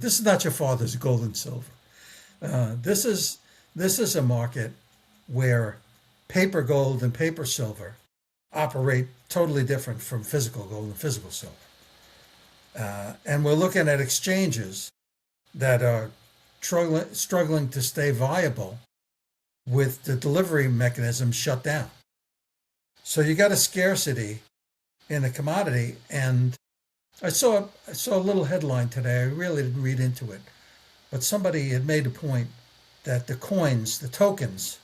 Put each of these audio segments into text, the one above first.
This is not your father's gold and silver. This is a market where paper gold and paper silver operate totally different from physical gold and physical silver. And we're looking at exchanges that are struggling to stay viable with the delivery mechanism shut down. So you got a scarcity in the commodity. And I saw a little headline today. I really didn't read into it, but somebody had made a point that the coins, the tokens,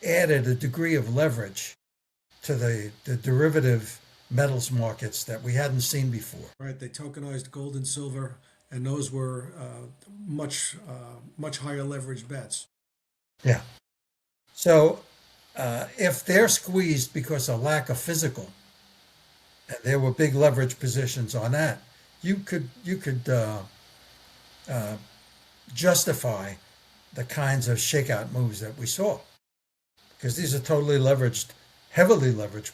added a degree of leverage to the derivative metals markets that we hadn't seen before. Right? They tokenized gold and silver, and those were much higher leverage bets. Yeah. So if they're squeezed because of lack of physical, and there were big leverage positions on that, you could justify the kinds of shakeout moves that we saw because these are totally leveraged, heavily leveraged.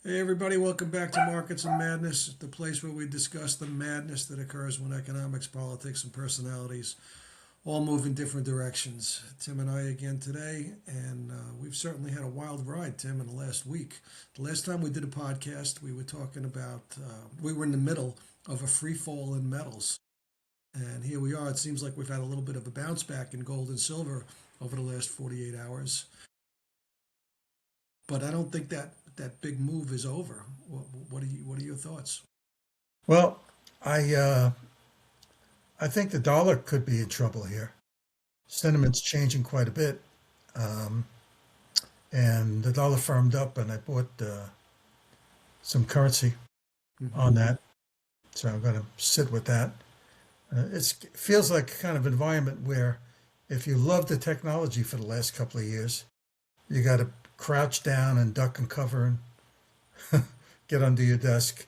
Hey, everybody, welcome back to Markets and Madness, the place where we discuss the madness that occurs when economics, politics, and personalities all move in different directions. Tim and I again today, and we've certainly had a wild ride, Tim, in the last week. The last time we did a podcast, we were talking about, we were in the middle of a free fall in metals. And here we are. It seems like we've had a little bit of a bounce back in gold and silver over the last 48 hours. But I don't think that big move is over. What are your thoughts? Well, I think the dollar could be in trouble here. Sentiment's changing quite a bit, um, and the dollar firmed up, and I bought some currency on Hmm. that, so I'm going to sit with that. It feels like a kind of environment where if you love the technology for the last couple of years, you got to crouch down and duck and cover and get under your desk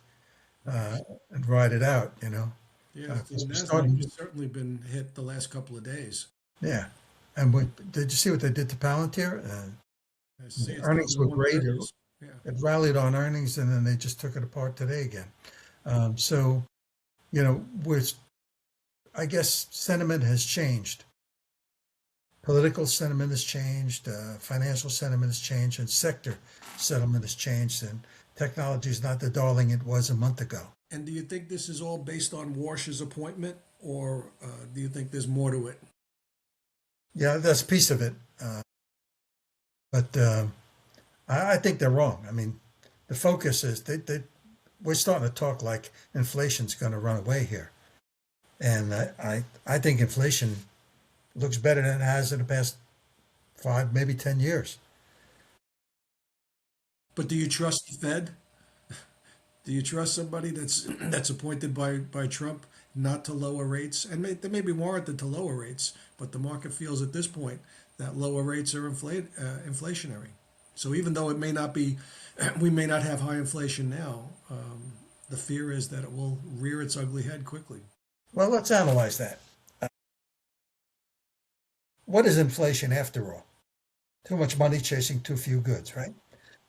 uh, and ride it out, Yeah, the because we're Nasdaq starting. has certainly been hit the last couple of days. Yeah. And did you see what they did to Palantir? I see The it's down earnings to were one great. It, thirties. Yeah. it rallied on earnings, and then they just took it apart today again. So, you know, I guess sentiment has changed. Political sentiment has changed, financial sentiment has changed, and sector sentiment has changed. And technology is not the darling it was a month ago. And do you think this is all based on Warsh's appointment, or do you think there's more to it? Yeah, that's a piece of it. But I think they're wrong. I mean, the focus is we're starting to talk like inflation's going to run away here. And I think inflation looks better than it has in the past 5, maybe 10 years. But do you trust the Fed? Do you trust somebody that's appointed by Trump not to lower rates? And they may be warranted to lower rates, but the market feels at this point that lower rates are inflationary. So even though it may not be, we may not have high inflation now. The fear is that it will rear its ugly head quickly. Well, let's analyze that. What is inflation after all? Too much money chasing too few goods, right?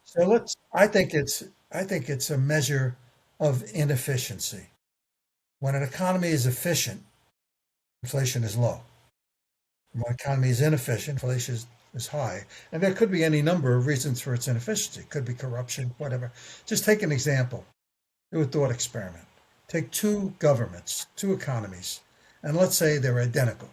So I think it's a measure of inefficiency. When an economy is efficient, inflation is low. When an economy is inefficient, inflation is high. And there could be any number of reasons for its inefficiency. It could be corruption, whatever. Just take an example. Do a thought experiment. Take two governments, two economies, and let's say they're identical.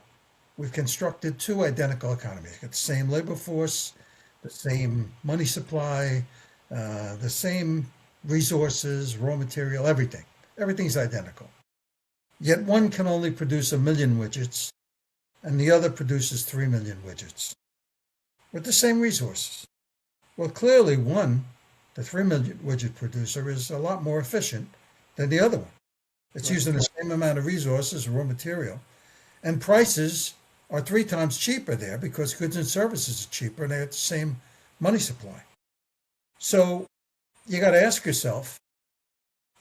We've constructed two identical economies. Got the same labor force, the same money supply, the same resources, raw material, everything. Everything's identical. Yet one can only produce 1 million widgets, and the other produces 3 million widgets with the same resources. Well, clearly, the 3 million widget producer, is a lot more efficient than the other one. It's Right. using the same amount of resources, raw material, and prices are 3 times cheaper there because goods and services are cheaper and they have the same money supply. So you got to ask yourself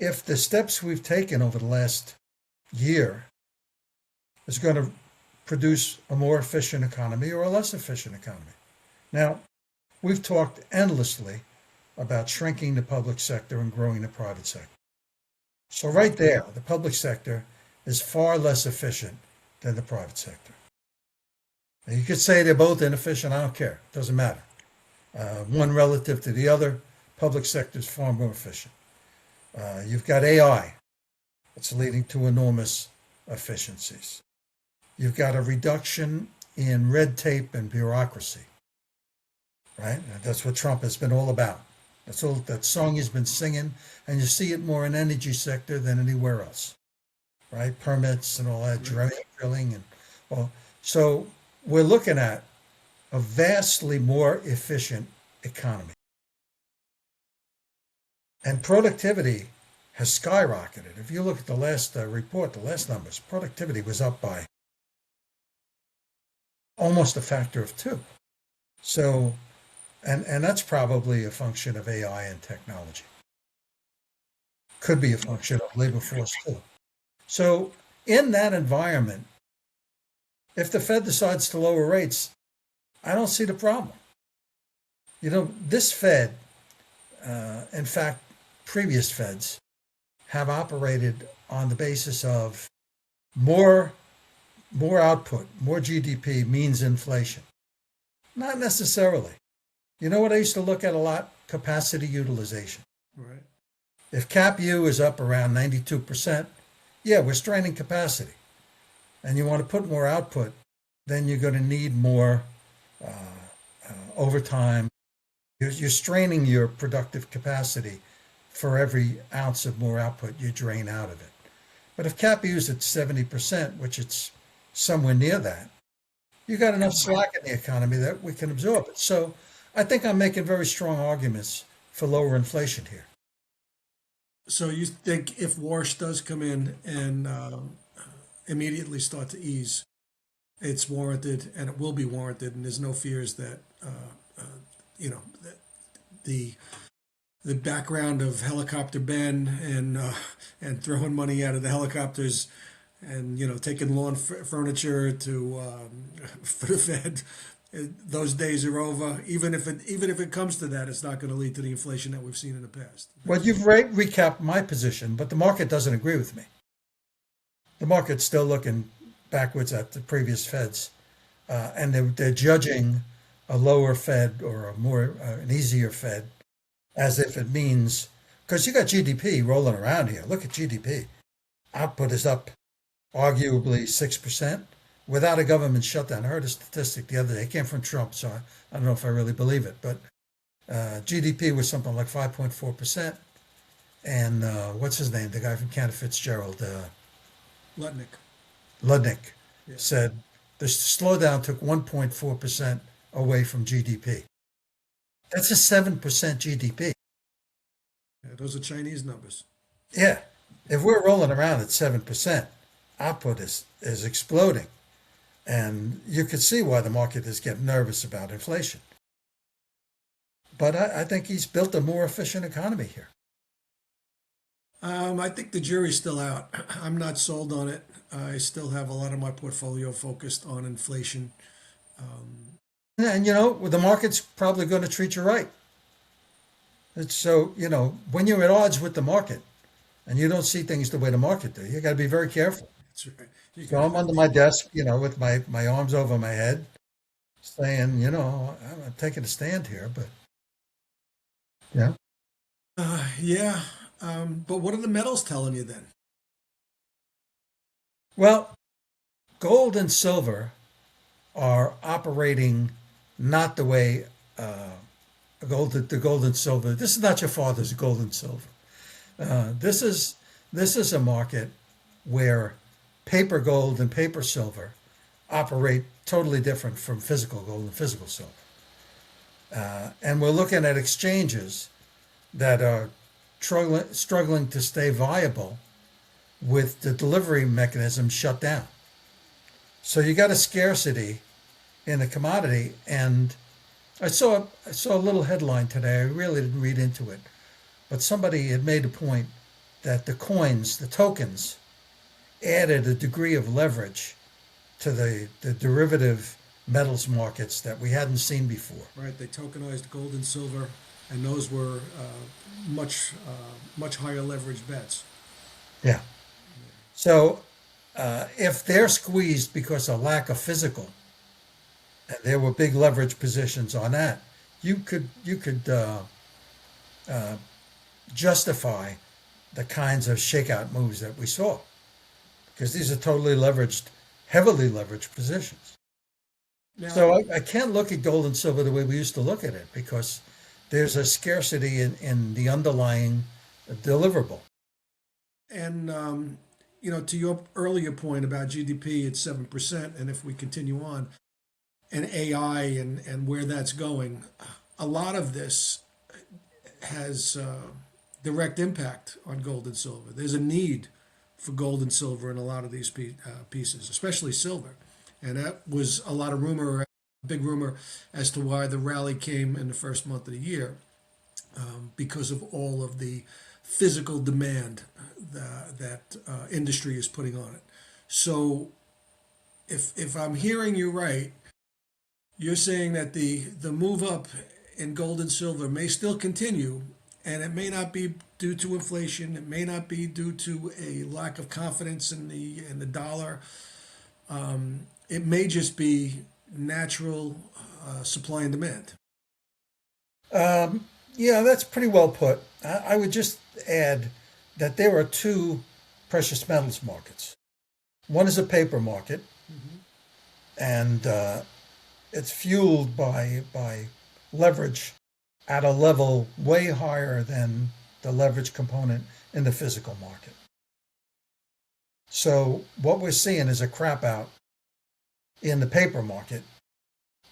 if the steps we've taken over the last year is going to produce a more efficient economy or a less efficient economy. Now, we've talked endlessly about shrinking the public sector and growing the private sector. So right there, the public sector is far less efficient than the private sector. And you could say they're both inefficient. I don't care. It doesn't matter. One relative to the other, public sector is far more efficient. You've got AI. It's leading to enormous efficiencies. You've got a reduction in red tape and bureaucracy, right? And that's what Trump has been all about. That's all that song he's been singing, and you see it more in energy sector than anywhere else, right? Permits and all that, drilling and well. So we're looking at a vastly more efficient economy. And productivity has skyrocketed. If you look at the last report, the last numbers, productivity was up by almost a factor of 2. So, and that's probably a function of AI and technology. Could be a function of labor force too. So in that environment, if the Fed decides to lower rates, I don't see the problem. You know, this Fed, in fact, previous Feds have operated on the basis of more output, more GDP means inflation. Not necessarily. You know what I used to look at a lot? Capacity utilization. Right. If CapU is up around 92%, yeah, we're straining capacity. And you want to put more output, then you're going to need more overtime. You're straining your productive capacity for every ounce of more output you drain out of it. But if CapU is at 70%, which it's somewhere near that, you got enough slack in the economy that we can absorb it. So I think I'm making very strong arguments for lower inflation here. So you think if Warsh does come in and immediately start to ease, it's warranted and it will be warranted, and there's no fears that you know that the background of Helicopter Ben and throwing money out of the helicopters and taking lawn furniture to for the Fed. Those days are over. Even if it comes to that, it's not going to lead to the inflation that we've seen in the past. Well, you've recapped my position, but the market doesn't agree with me. The market's still looking backwards at the previous Feds, and they're judging a lower Fed or an easier Fed as if it means, because you got GDP rolling around here. Look at GDP. Output is up arguably 6% without a government shutdown. I heard a statistic the other day. It came from Trump, so I don't know if I really believe it, but GDP was something like 5.4%. And what's his name? The guy from Cantor Fitzgerald, Ludnick, Yeah. said the slowdown took 1.4% away from GDP. That's a 7% GDP. Yeah, those are Chinese numbers. Yeah. If we're rolling around at 7%, output is exploding. And you could see why the market is getting nervous about inflation. But I think he's built a more efficient economy here. I think the jury's still out. I'm not sold on it. I still have a lot of my portfolio focused on inflation. And, the market's probably going to treat you right. So, when you're at odds with the market and you don't see things the way the market do, you got to be very careful. That's right. So I'm under my desk, with my arms over my head, saying, I'm taking a stand here, but yeah. Yeah. But what are the metals telling you then? Well, gold and silver are operating not the way the gold and silver. This is not your father's gold and silver. This is a market where paper gold and paper silver operate totally different from physical gold and physical silver. And we're looking at exchanges that are struggling to stay viable with the delivery mechanism shut down. So you got a scarcity in the commodity. And I saw a little headline today. I really didn't read into it, but somebody had made a point that the coins, the tokens, added a degree of leverage to the derivative metals markets that we hadn't seen before. Right, they tokenized gold and silver, and those were much higher leverage bets. Yeah. So if they're squeezed because of lack of physical, and there were big leverage positions on that, you could justify the kinds of shakeout moves that we saw, because these are totally leveraged, heavily leveraged positions. Now, So I can't look at gold and silver the way we used to look at it, because there's a scarcity in the underlying deliverable. and to your earlier point about GDP at 7%, and if we continue on, and AI and where that's going, a lot of this has direct impact on gold and silver. There's a need for gold and silver in a lot of these pieces, especially silver. And that was a lot of rumor, big rumor, as to why the rally came in the first month of the year, because of all of the physical demand that industry is putting on it. So, if I'm hearing you right, you're saying that the move up in gold and silver may still continue, and it may not be due to inflation. It may not be due to a lack of confidence in the dollar. It may just be natural supply and demand. Yeah, that's pretty well put. I would just add that there are two precious metals markets. One is a paper market, and it's fueled by leverage at a level way higher than the leverage component in the physical market. So what we're seeing is a crap out in the paper market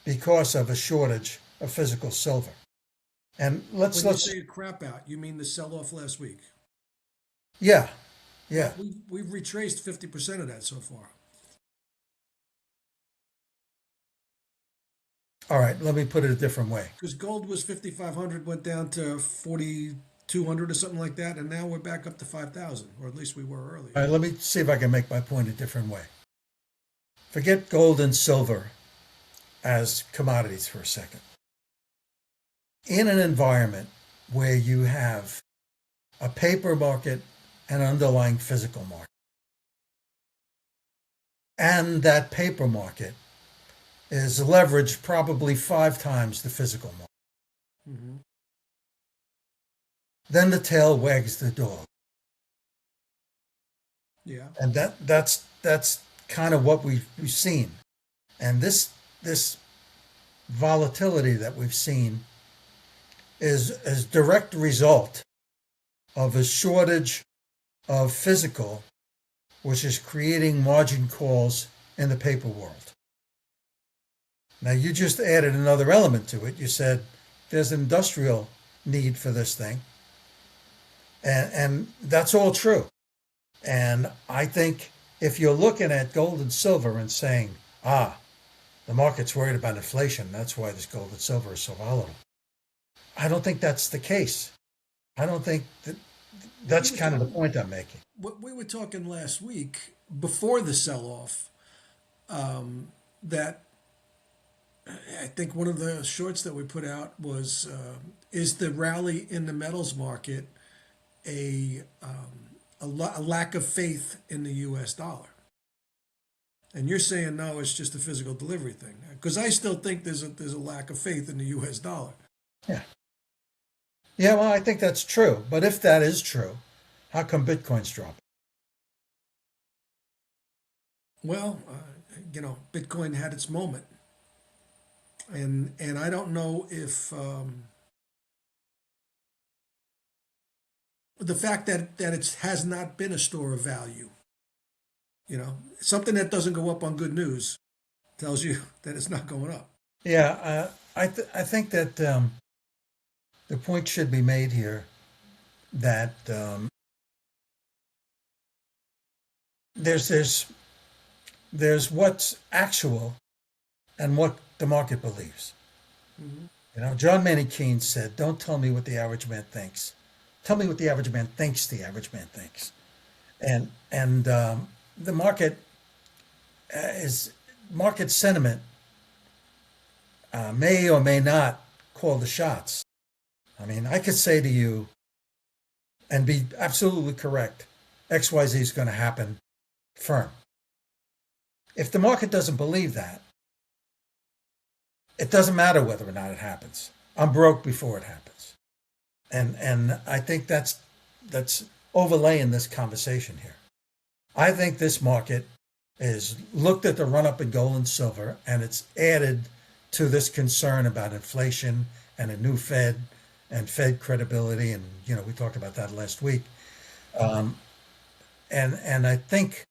because of a shortage of physical silver. And When you say a crap out, you mean the sell off last week? yeah, yeah. We've retraced 50% of that so far. All right, let me put it a different way. Because gold was 5,500, went down to 4,200 or something like that, and now we're back up to 5,000, or at least we were earlier. All right, let me see if I can make my point a different way. Forget gold and silver as commodities for a second. In an environment where you have a paper market and underlying physical market, and that paper market is leveraged probably 5 times the physical market, then the tail wags the dog. Yeah. And that's kind of what we've seen. And this volatility that we've seen is a direct result of a shortage of physical, which is creating margin calls in the paper world. Now, you just added another element to it. You said there's an industrial need for this thing. And that's all true. And I think if you're looking at gold and silver and saying, the market's worried about inflation, that's why this gold and silver is so volatile, I don't think that's the case. I don't think that's kind of the point I'm making. What we were talking last week, before the sell-off, that I think one of the shorts that we put out was, is the rally in the metals market a lack of faith in the U.S. dollar? And you're saying no, it's just a physical delivery thing. Because I still think there's a lack of faith in the U.S. dollar. Yeah. Yeah, well, I think that's true. But if that is true, how come Bitcoin's dropping? Well, Bitcoin had its moment. And I don't know if the fact that it has not been a store of value, something that doesn't go up on good news tells you that it's not going up. Yeah, I think that the point should be made here that there's what's actual and what the market believes. John Maynard Keynes said, "Don't tell me what the average man thinks. Tell me what the average man thinks the average man thinks." And the market market sentiment may or may not call the shots. I mean, I could say to you and be absolutely correct, XYZ is going to happen firm. If the market doesn't believe that, it doesn't matter whether or not it happens. I'm broke before it happens. And I think that's overlaying this conversation here. I think this market is looked at the run up in gold and silver, and it's added to this concern about inflation and a new Fed and Fed credibility. And, we talked about that last week. And I think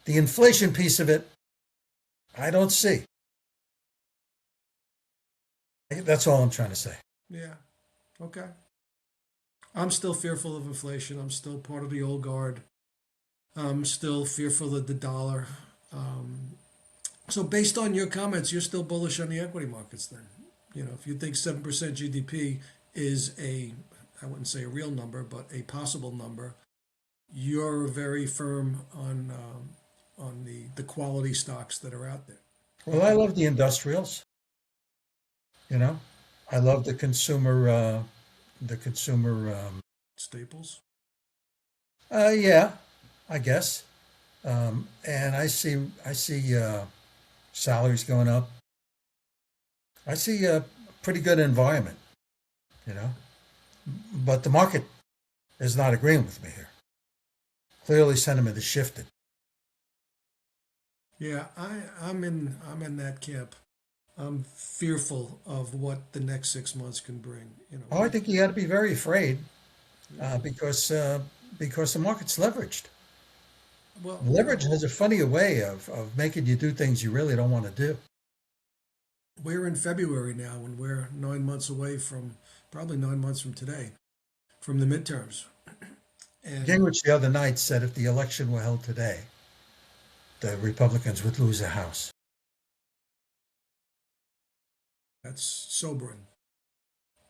the inflation piece of it, I don't see. That's all I'm trying to say. Yeah. Okay. I'm still fearful of inflation. I'm still part of the old guard. I'm still fearful of the dollar. So based on your comments, you're still bullish on the equity markets then? If you think 7% GDP is I wouldn't say a real number, but a possible number, you're very firm on the quality stocks that are out there. Well, I love the industrials. I love the consumer. Staples. Yeah, I guess. And I see salaries going up. I see a pretty good environment, but the market is not agreeing with me here. Clearly, sentiment has shifted. Yeah, I'm in that camp. I'm fearful of what the next 6 months can bring. Oh, I think you got to be very afraid because the market's leveraged. Well, Leverage has a funny way of making you do things you really don't want to do. we're in February now, and we're 9 months away from probably 9 months from today, from the midterms. And Gingrich the other night said if the election were held today, the Republicans would lose the House. that's sobering.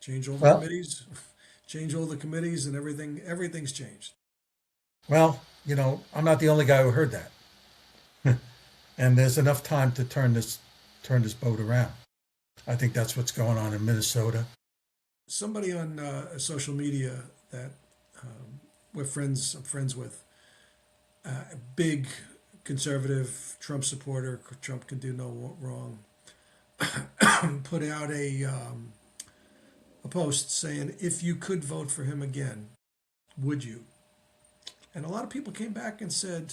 Change all the Well, committees, change all the committees, and everything's changed. well, I'm not the only guy who heard that, and there's enough time to turn this boat around. I think that's what's going on in Minnesota. Somebody on social media that I'm friends with, a big conservative Trump supporter, Trump can do no wrong, put out a post saying, if you could vote for him again, would you? And a lot of people came back and said,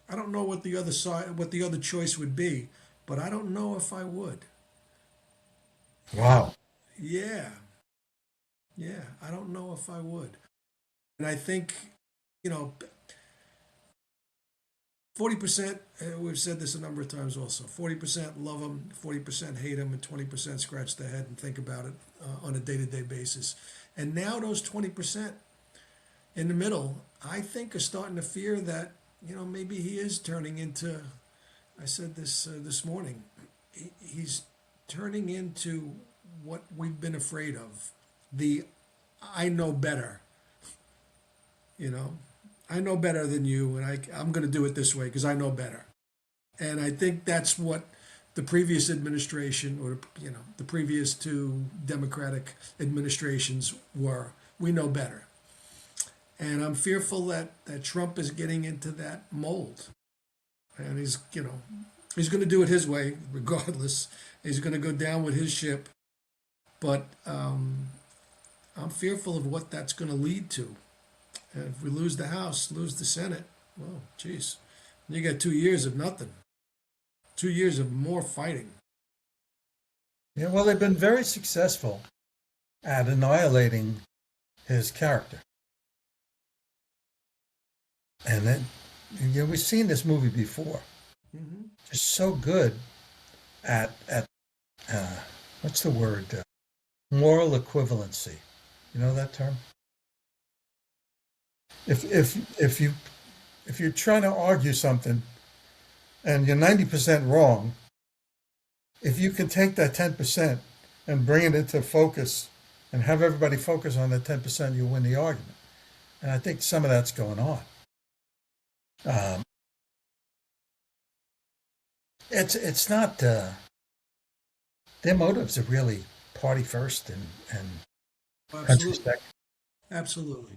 I don't know what the other choice would be, but I don't know if I would. Wow. Yeah, I don't know if I would. And I think, you know, 40%, we've said this a number of times also, 40% love them, 40% hate them, and 20% scratch their head and think about it on a day-to-day basis. And now those 20% in the middle, I think, are starting to fear that, maybe he is turning into, I said this morning, he's turning into what we've been afraid of, the I know better, I know better than you, and I'm going to do it this way because I know better. And I think that's what the previous administration, or the previous two Democratic administrations were. We know better. And I'm fearful that Trump is getting into that mold. And he's going to do it his way regardless. He's going to go down with his ship. But I'm fearful of what that's going to lead to. And if we lose the House, lose the Senate, well, geez, you got 2 years of nothing. 2 years of more fighting. Yeah, well, they've been very successful at annihilating his character. And then, we've seen this movie before. Mm-hmm. Just so good at what's the word? Moral equivalency. You know that term? If you're trying to argue something and you're 90% wrong, if you can take that 10% and bring it into focus and have everybody focus on that 10%, you'll win the argument. And I think some of that's going on. It's not their motives are really party first and country Absolutely. second. Absolutely.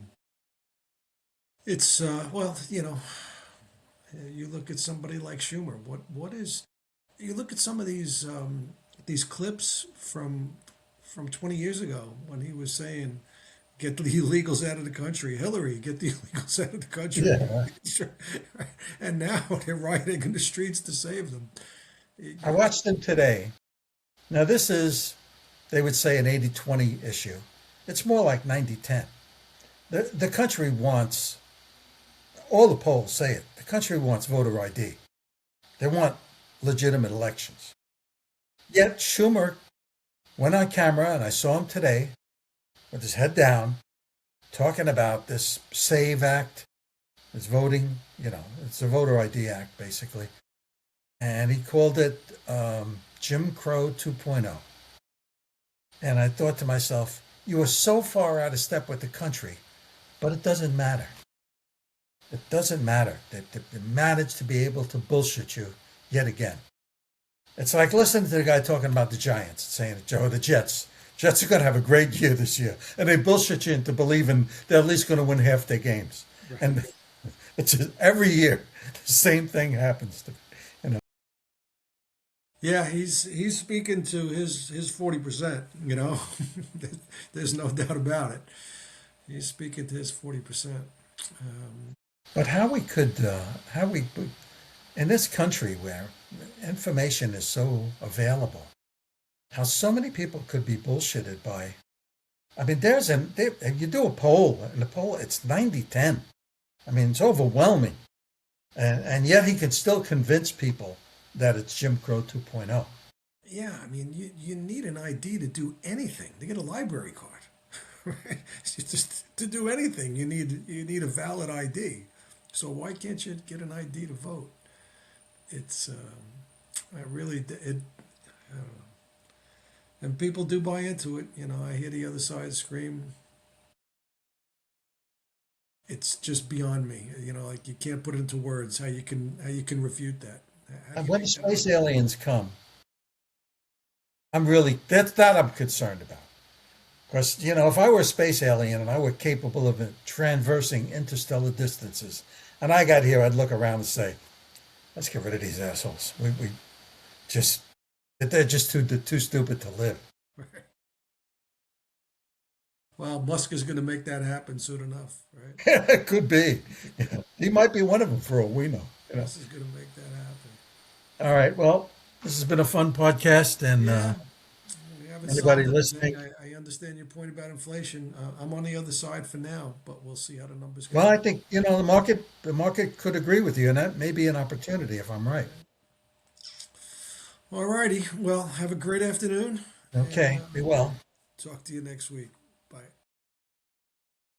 It's, well, you look at somebody like Schumer. What is, you look at some of these clips from 20 years ago when he was saying, get the illegals out of the country. Hillary, get the illegals out of the country. Yeah, Sure. And now they're rioting in the streets to save them. I watched them today. Now this is, they would say, an 80-20 issue. It's more like 90-10. The country wants, all the polls say it, the country wants voter ID. They want legitimate elections. Yet Schumer went on camera, and I saw him today with his head down, talking about this SAVE Act, this voting, it's a voter ID Act, basically. And he called it Jim Crow 2.0. And I thought to myself, you are so far out of step with the country, but it doesn't matter. It doesn't matter. They managed to be able to bullshit you yet again. It's like listening to the guy talking about the Giants, saying, Joe, the Jets. Jets are going to have a great year this year. And they bullshit you into believing they're at least going to win half their games. Right. And it's just, every year, the same thing happens. Yeah, he's speaking to his 40%. There's no doubt about it. He's speaking to his 40%. But how we, in this country where information is so available, how so many people could be bullshitted by, I mean, you do a poll, and the poll, it's 90-10. I mean, it's overwhelming. And yet he can still convince people that it's Jim Crow 2.0. Yeah, I mean, you need an ID to do anything. To get a library card, right? Just to do anything, you need a valid ID. So why can't you get an ID to vote? It's I really it. I don't know. And people do buy into it. I hear the other side scream. It's just beyond me. Like you can't put it into words how you can refute that. How do And you when the make that space argument? aliens come, that's I'm concerned about. Because, if I were a space alien and I were capable of traversing interstellar distances, and I got here, I'd look around and say, let's get rid of these assholes. We just, they're just too stupid to live. Well, Musk is going to make that happen soon enough, right? It could be. He might be one of them for all we know. Musk is going to make that happen. All right. Well, this has been a fun podcast, and Yeah, we haven't anybody solved anything. listening, I understand your point about inflation. I'm on the other side for now, but we'll see how the numbers well, go. I think the market could agree with you, and that may be an opportunity if I'm right. All righty. Well, have a great afternoon, and Okay. Be well. talk to you next week.